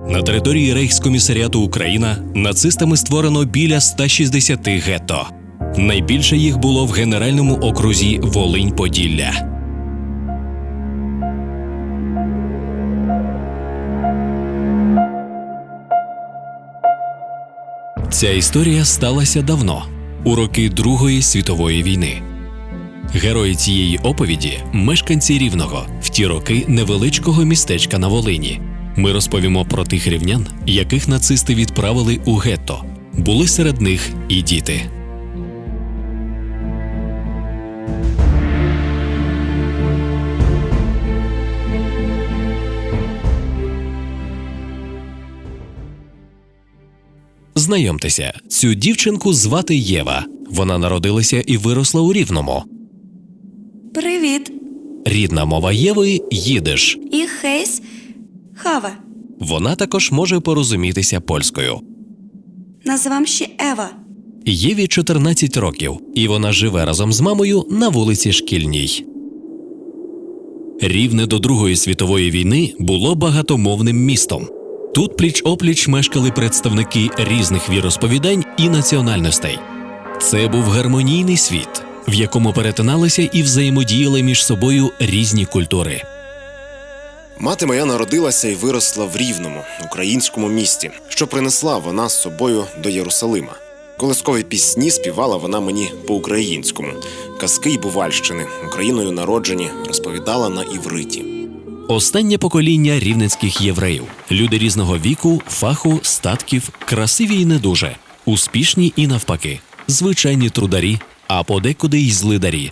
На території Рейхскомісаріату Україна нацистами створено біля 160 гетто. Найбільше їх було в генеральному окрузі Волинь-Поділля. Ця історія сталася давно, у роки Другої світової війни. Герої цієї оповіді – мешканці Рівного, в ті роки невеличкого містечка на Волині. Ми розповімо про тих рівнян, яких нацисти відправили у гетто. Були серед них і діти. Знайомтеся, цю дівчинку звати Єва. Вона народилася і виросла у Рівному. Привіт. Рідна мова Єви – їдиш. І хейс Хава. Вона також може порозумітися польською. Називам ще Ева. Єві 14 років, і вона живе разом з мамою на вулиці Шкільній. Рівне до Другої світової війни було багатомовним містом. Тут пліч-опліч мешкали представники різних віросповідань і національностей. Це був гармонійний світ, в якому перетиналися і взаємодіяли між собою різні культури. Мати моя народилася і виросла в Рівному, українському місті, що принесла вона з собою до Єрусалима. Колискові пісні співала вона мені по-українському. Казки й бувальщини, Україною народжені, розповідала на івриті. Останнє покоління рівненських євреїв. Люди різного віку, фаху, статків, красиві і не дуже, успішні і навпаки, звичайні трударі, а подекуди й злидарі.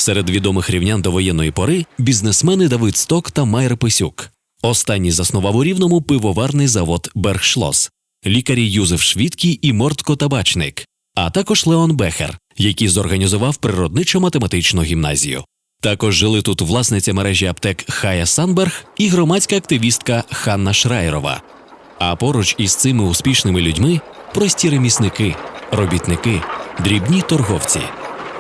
Серед відомих рівнян до воєнної пори – бізнесмени Давид Сток та Майер Писюк. Останній заснував у Рівному пивоварний завод «Бергшлос», лікарі Юзеф Швідкий і Мортко Табачник, а також Леон Бехер, який зорганізував природничо-математичну гімназію. Також жили тут власниця мережі аптек Хая Санберг і громадська активістка Ханна Шраєрова. А поруч із цими успішними людьми – прості ремісники, робітники, дрібні торговці.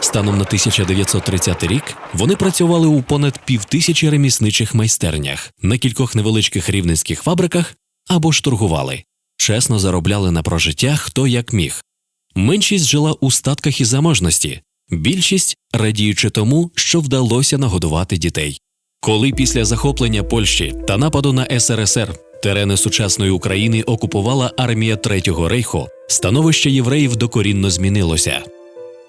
Станом на 1930 рік вони працювали у понад 5000 ремісничих майстернях, на кількох невеличких рівненських фабриках або ж торгували. Чесно заробляли на прожиття хто як міг. Меншість жила у статках і заможності, більшість – радіючи тому, що вдалося нагодувати дітей. Коли після захоплення Польщі та нападу на СРСР терени сучасної України окупувала армія Третього рейху, становище євреїв докорінно змінилося.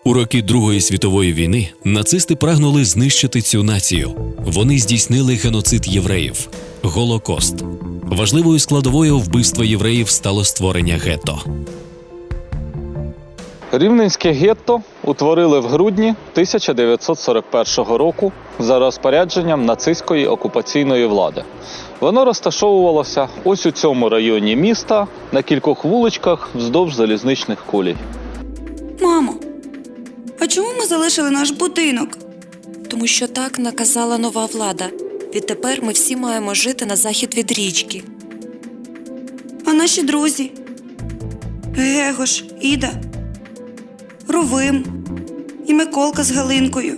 У роки Другої світової війни нацисти прагнули знищити цю націю. Вони здійснили геноцид євреїв – Голокост. Важливою складовою вбивства євреїв стало створення гетто. Рівненське гетто утворили в грудні 1941 року за розпорядженням нацистської окупаційної влади. Воно розташовувалося ось у цьому районі міста, на кількох вуличках вздовж залізничних колій. Мамо, а чому ми залишили наш будинок? Тому що так наказала нова влада. Відтепер ми всі маємо жити на захід від річки. А наші друзі? Гегош, Іда, Рувим і Миколка з Галинкою.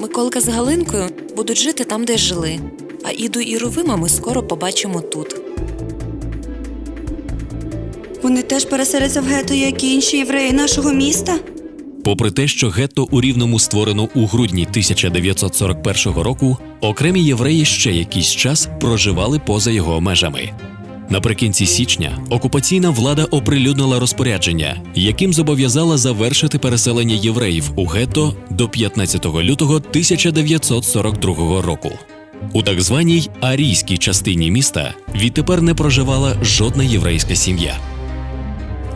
Миколка з Галинкою будуть жити там, де жили. А Іду і Рувима ми скоро побачимо тут. Вони теж переселяться в гетто, як і інші євреї нашого міста? Попри те, що гетто у Рівному створено у грудні 1941 року, окремі євреї ще якийсь час проживали поза його межами. Наприкінці січня окупаційна влада оприлюднила розпорядження, яким зобов'язала завершити переселення євреїв у гетто до 15 лютого 1942 року. У так званій арійській частині міста відтепер не проживала жодна єврейська сім'я.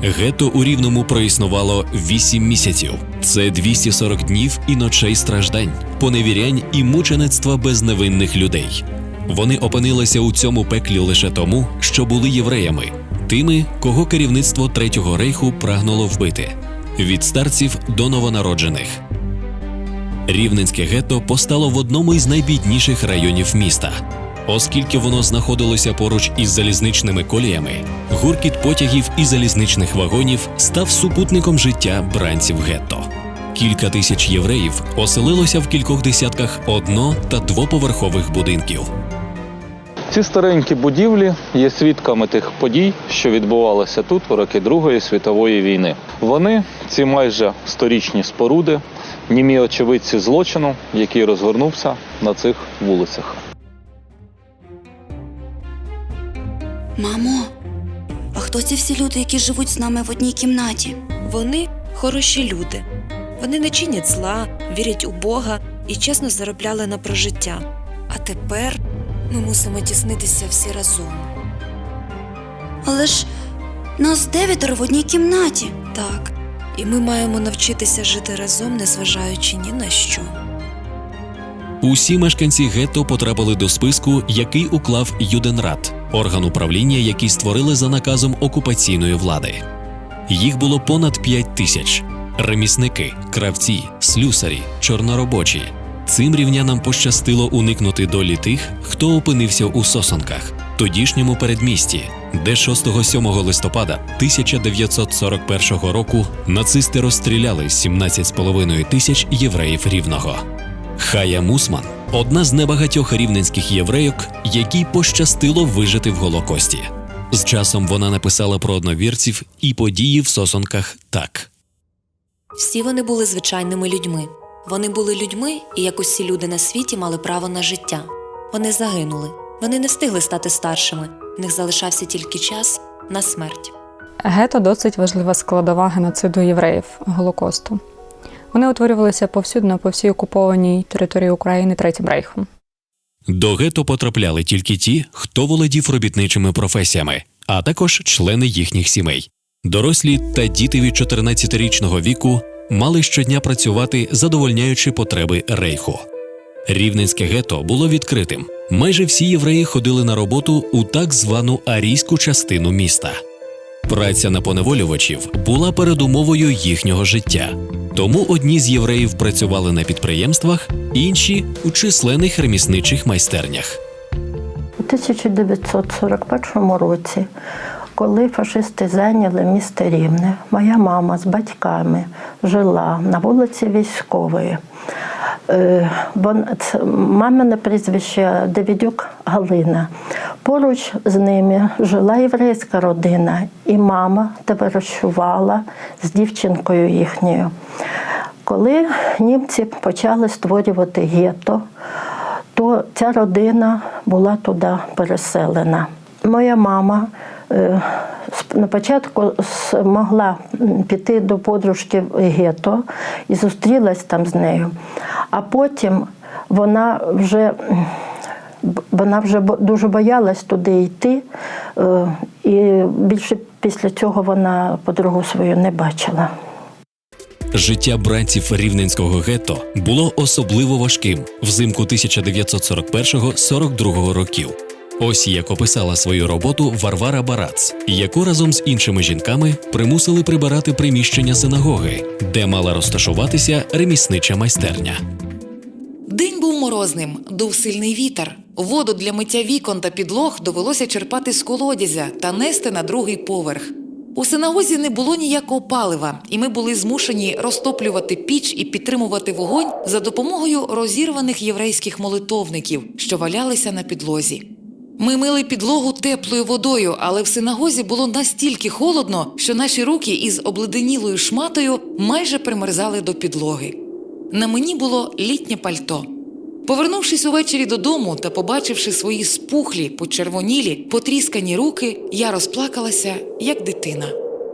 Гетто у Рівному проіснувало 8 місяців. Це 240 днів і ночей страждань, поневірянь і мучеництва безневинних людей. Вони опинилися у цьому пеклі лише тому, що були євреями, тими, кого керівництво Третього рейху прагнуло вбити – від старців до новонароджених. Рівненське гетто постало в одному із найбідніших районів міста. Оскільки воно знаходилося поруч із залізничними коліями, гуркіт потягів і залізничних вагонів став супутником життя бранців гетто. Кілька тисяч євреїв оселилося в кількох десятках одно- та двоповерхових будинків. Ці старенькі будівлі є свідками тих подій, що відбувалися тут у роки Другої світової війни. Вони, ці майже сторічні споруди, німі очевидці злочину, який розгорнувся на цих вулицях. Мамо, а хто ці всі люди, які живуть з нами в одній кімнаті? Вони хороші люди. Вони не чинять зла, вірять у Бога і чесно заробляли на прожиття. А тепер ми мусимо тіснитися всі разом. Але ж нас 9 в одній кімнаті. Так, і ми маємо навчитися жити разом, незважаючи ні на що. Усі мешканці гетто потрапили до списку, який уклав Юденрат – орган управління, який створили за наказом окупаційної влади. Їх було понад 5 тисяч – ремісники, кравці, слюсарі, чорноробочі. Цим рівнянам пощастило уникнути долі тих, хто опинився у Сосонках, тодішньому передмісті, де 6-7 листопада 1941 року нацисти розстріляли 17,5 тисяч євреїв Рівного. Хая Мусман – одна з небагатьох рівненських єврейок, якій пощастило вижити в Голокості. З часом вона написала про одновірців і події в Сосонках так. Всі вони були звичайними людьми. Вони були людьми, і як усі люди на світі мали право на життя. Вони загинули. Вони не встигли стати старшими. В них залишався тільки час на смерть. Гетто – досить важлива складова геноциду євреїв Голокосту. Вони утворювалися повсюдно по всій окупованій території України Третім рейхом. До гетто потрапляли тільки ті, хто володів робітничими професіями, а також члени їхніх сімей. Дорослі та діти від 14-річного віку мали щодня працювати, задовольняючи потреби рейху. Рівненське гетто було відкритим. Майже всі євреї ходили на роботу у так звану арійську частину міста. Праця на поневолювачів була передумовою їхнього життя. Тому одні з євреїв працювали на підприємствах, інші – у численних ремісничих майстернях. У 1941 році, коли фашисти зайняли місто Рівне, моя мама з батьками жила на вулиці Військової. Мамине прізвище Давидюк Галина. Поруч з ними жила єврейська родина, і мама товаришувала з дівчинкою їхньою. Коли німці почали створювати гетто, то ця родина була туди переселена. Моя мама на початку змогла піти до подружки в гетто і зустрілась там з нею. А потім вона вже дуже боялась туди йти, і більше після цього вона подругу свою не бачила. Життя бранців Рівненського гетто було особливо важким взимку 1941-42 років. Ось як описала свою роботу Варвара Барац, яку разом з іншими жінками примусили прибирати приміщення синагоги, де мала розташуватися реміснича майстерня. День був морозним, дув сильний вітер. Воду для миття вікон та підлог довелося черпати з колодязя та нести на другий поверх. У синагозі не було ніякого палива, і ми були змушені розтоплювати піч і підтримувати вогонь за допомогою розірваних єврейських молитовників, що валялися на підлозі. Ми мили підлогу теплою водою, але в синагозі було настільки холодно, що наші руки із обледенілою шматою майже примерзали до підлоги. На мені було літнє пальто. Повернувшись увечері додому та побачивши свої спухлі, почервонілі, потріскані руки, я розплакалася, як дитина.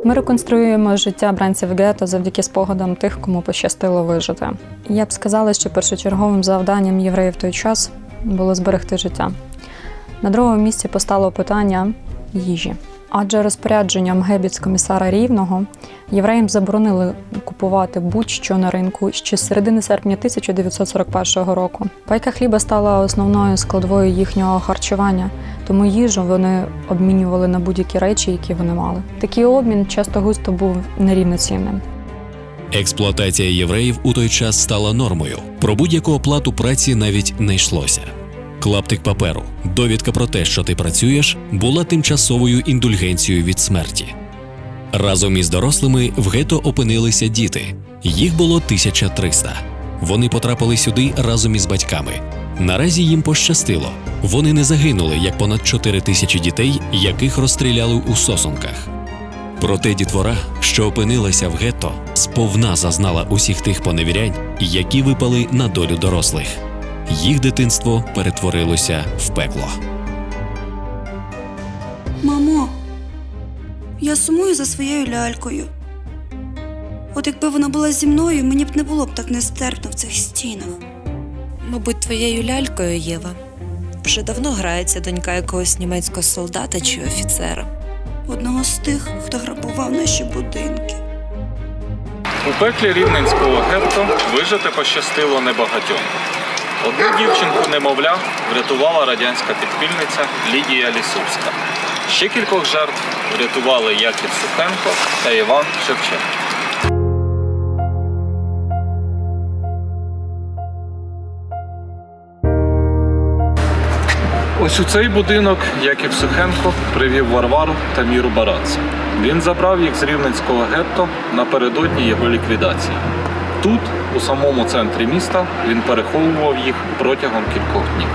Ми реконструюємо життя бранців гетто завдяки спогадам тих, кому пощастило вижити. Я б сказала, що першочерговим завданням євреїв в той час було зберегти життя. На другому місці постало питання їжі. Адже розпорядженням гебіц-комісара Рівного євреям заборонили купувати будь-що на ринку ще з середини серпня 1941 року. Пайка хліба стала основною складовою їхнього харчування, тому їжу вони обмінювали на будь-які речі, які вони мали. Такий обмін часто густо був нерівноцінним. Експлуатація євреїв у той час стала нормою. Про будь-яку оплату праці навіть не йшлося. Клаптик паперу, довідка про те, що ти працюєш, була тимчасовою індульгенцією від смерті. Разом із дорослими в гетто опинилися діти. Їх було 1300. Вони потрапили сюди разом із батьками. Наразі їм пощастило. Вони не загинули, як понад 4 тисячі дітей, яких розстріляли у Сосонках. Проте дітвора, що опинилася в гетто, сповна зазнала усіх тих поневірянь, які випали на долю дорослих. Їх дитинство перетворилося в пекло. Мамо, я сумую за своєю лялькою. От якби вона була зі мною, мені б не було б так нестерпно в цих стінах. Мабуть, твоєю лялькою, Єва, вже давно грається донька якогось німецького солдата чи офіцера. Одного з тих, хто грабував наші будинки. У пеклі рівненського гетто вижити пощастило небагатьом. Одну дівчинку-немовля врятувала радянська підпільниця Лідія Лісовська. Ще кількох жертв врятували Яків Сухенко та Іван Шевченко. Ось у цей будинок Яків Сухенко привів Варвару та Міру Барац. Він забрав їх з рівненського гетто напередодні його ліквідації. Тут, у самому центрі міста, він переховував їх протягом кількох днів.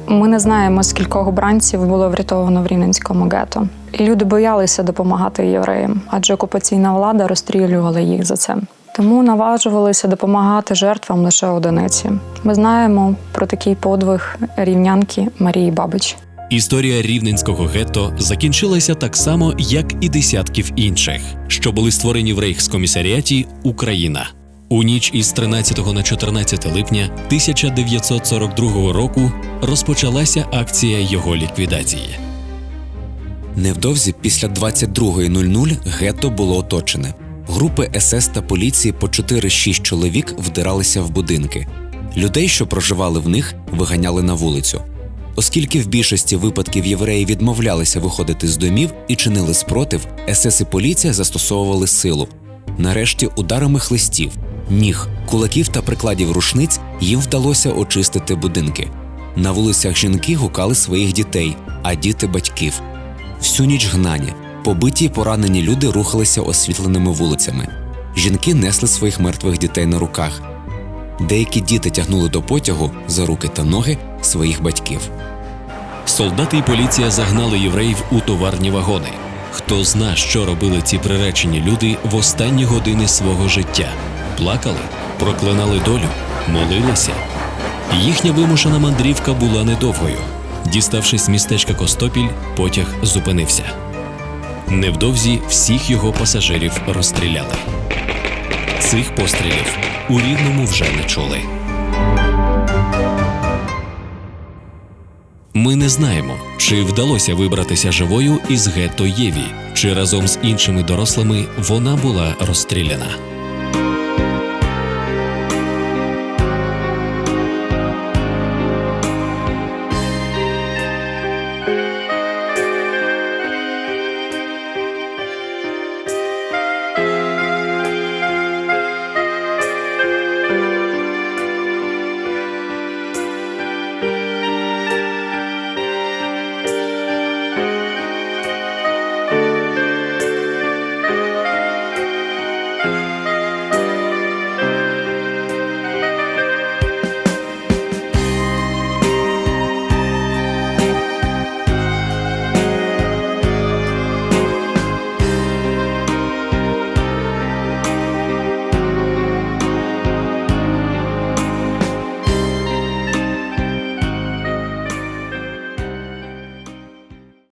Ми не знаємо, скількох бранців було врятовано в рівненському гетто. І люди боялися допомагати євреям, адже окупаційна влада розстрілювала їх за це. Тому наважувалися допомагати жертвам лише одиниці. Ми знаємо про такий подвиг рівнянки Марії Бабич. Історія рівненського гетто закінчилася так само, як і десятків інших, що були створені в Рейхскомісаріаті «Україна». У ніч із 13 на 14 липня 1942 року розпочалася акція його ліквідації. Невдовзі після 22:00 гетто було оточене. Групи СС та поліції по 4-6 чоловік вдиралися в будинки. Людей, що проживали в них, виганяли на вулицю. Оскільки в більшості випадків євреї відмовлялися виходити з домів і чинили спротив, СС і поліція застосовували силу. Нарешті ударами хлистів, ніг, кулаків та прикладів рушниць їм вдалося очистити будинки. На вулицях жінки гукали своїх дітей, а діти – батьків. Всю ніч гнані, побиті й поранені люди рухалися освітленими вулицями. Жінки несли своїх мертвих дітей на руках. Деякі діти тягнули до потягу за руки та ноги своїх батьків. Солдати і поліція загнали євреїв у товарні вагони. Хто зна, що робили ці приречені люди в останні години свого життя? Плакали, проклинали долю, молилися. Їхня вимушена мандрівка була недовгою. Діставшись з містечка Костопіль, потяг зупинився. Невдовзі всіх його пасажирів розстріляли. Цих пострілів у Рівному вже не чули. Ми не знаємо, чи вдалося вибратися живою із гетто Єві, чи разом з іншими дорослими вона була розстріляна.